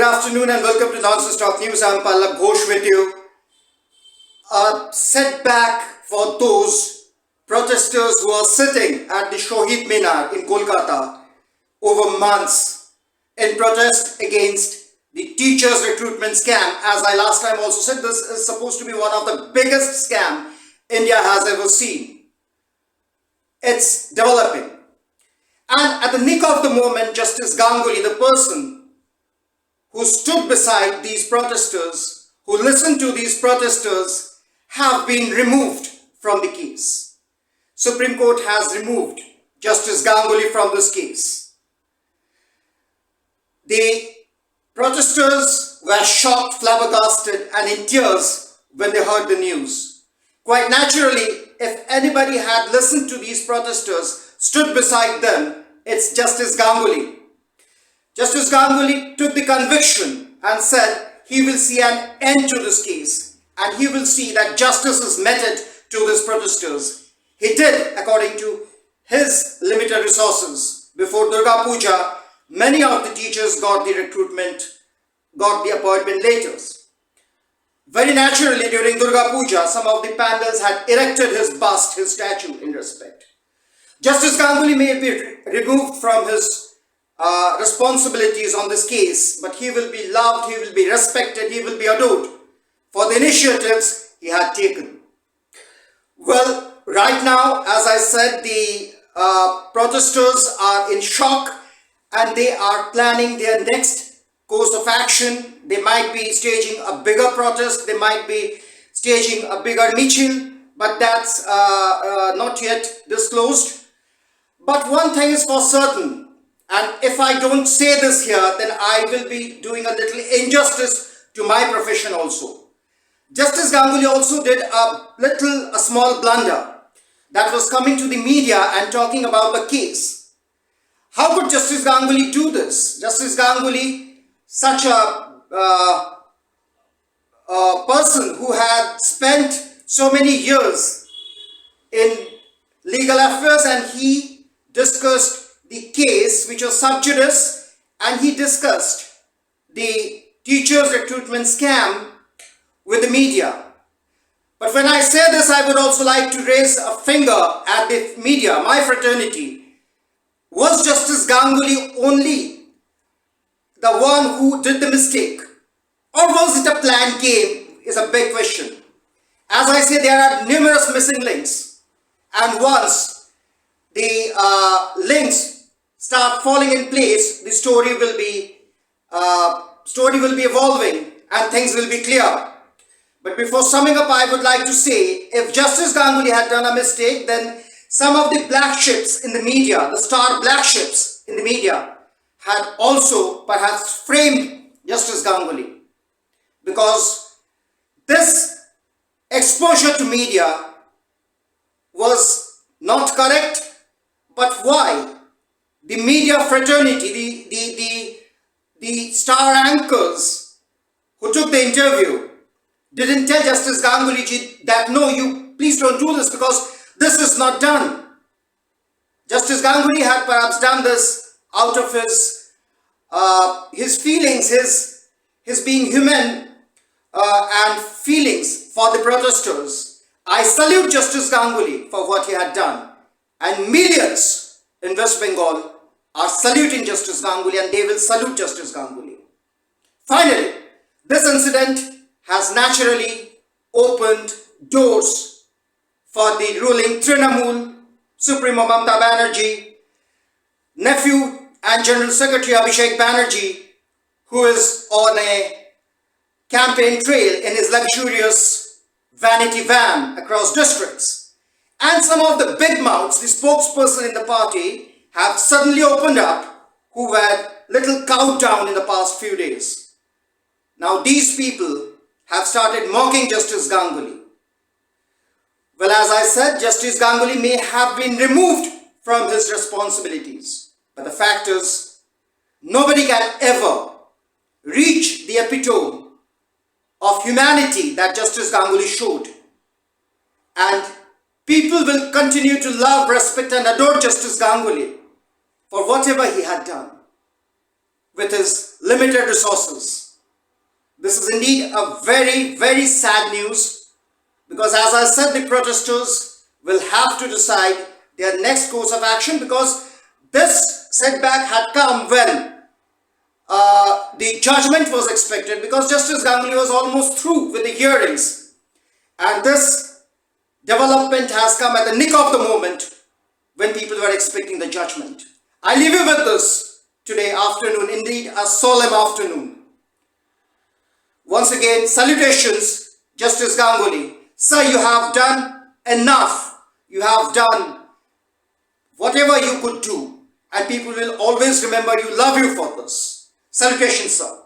Good afternoon and welcome to Nonsense Talk News. I'm Pallab Ghosh with you. A setback for those protesters who are sitting at the Shohid Minar in Kolkata over months in protest against the teachers' recruitment scam. As I last time also said, this is supposed to be one of the biggest scam India has ever seen. It's developing. And at the nick of the moment, Justice Ganguly, the person who stood beside these protesters, who listened to these protesters, have been removed from the case. Supreme Court has removed Justice Ganguly from this case. The protesters were shocked, flabbergasted and in tears when they heard the news. Quite naturally, if anybody had listened to these protesters, stood beside them, it's Justice Ganguly. Justice Ganguly took the conviction and said he will see an end to this case and he will see that justice is meted to these protesters. He did according to his limited resources. Before Durga Puja, many of the teachers got the recruitment, got the appointment letters. Very naturally, during Durga Puja, some of the pandals had erected his bust, his statue in respect. Justice Ganguly may be removed from his responsibilities on this case, but he will be loved, he will be respected, he will be adored for the initiatives he had taken. Well, right now, as I said, the protesters are in shock and they are planning their next course of action. They might be staging a bigger protest, they might be staging a bigger meeting, but that's not yet disclosed. But one thing is for certain, and if I don't say this here, then I will be doing a little injustice to my profession also. Justice Ganguly also did a small blunder that was coming to the media and talking about the case. How could Justice Ganguly do this? Justice Ganguly, such a person who had spent so many years in legal affairs, and he discussed the case which was sub judice, and he discussed the teachers' recruitment scam with the media. But when I say this, I would also like to raise a finger at the media, my fraternity. Was Justice Ganguly only the one who did the mistake? Or was it a planned game is a big question. As I say, there are numerous missing links. And once the links start falling in place, the story will be evolving and things will be clear. But before summing up, I would like to say, if Justice Ganguly had done a mistake, then some of the black ships in the media, the star black ships in the media, had also perhaps framed Justice Ganguly, because this exposure to media was not correct. But why? The media fraternity, the star anchors who took the interview didn't tell Justice Ganguly ji that no, you please don't do this because this is not done. Justice Ganguly had perhaps done this out of his feelings, his being human and feelings for the protesters. I salute Justice Ganguly for what he had done, and millions in West Bengal are saluting Justice Ganguly, and they will salute Justice Ganguly. Finally, this incident has naturally opened doors for the ruling Trinamool, Supremo Mamata Banerjee, nephew and General Secretary Abhishek Banerjee, who is on a campaign trail in his luxurious vanity van across districts. And some of the big mouths, the spokesperson in the party, have suddenly opened up, who were little cowed down in the past few days. Now these people have started mocking Justice Ganguly. Well, as I said, Justice Ganguly may have been removed from his responsibilities. But the fact is, nobody can ever reach the epitome of humanity that Justice Ganguly showed. And people will continue to love, respect and adore Justice Ganguly for whatever he had done. with his limited resources. This is indeed a very, very sad news, because as I said, the protesters will have to decide their next course of action, because this setback had come when the judgment was expected, because Justice Ganguly was almost through with the hearings, and this development has come at the nick of the moment when people were expecting the judgment. I leave you with this today afternoon, indeed a solemn afternoon. Once again, salutations, Justice Ganguly. Sir, you have done enough. You have done whatever you could do, and people will always remember you, love you for this. Salutations, sir.